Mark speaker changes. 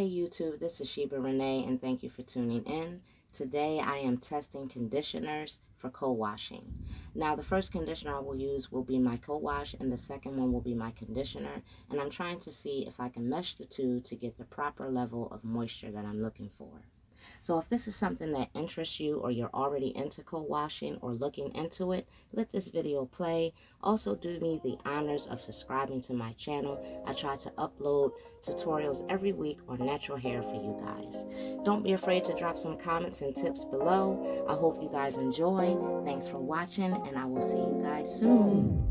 Speaker 1: Hey YouTube, this is Sheeba Renae and thank you for tuning in. Today I am testing conditioners for co-washing. Now the first conditioner I will use will be my co-wash and the second one will be my conditioner, and I'm trying to see if I can mesh the two to get the proper level of moisture that I'm looking for. So if this is something that interests you or you're already into co-washing or looking into it, let this video play. Also do me the honors of subscribing to my channel. I try to upload tutorials every week on natural hair for you guys. Don't be afraid to drop some comments and tips below. I hope you guys enjoy. Thanks for watching and I will see you guys soon.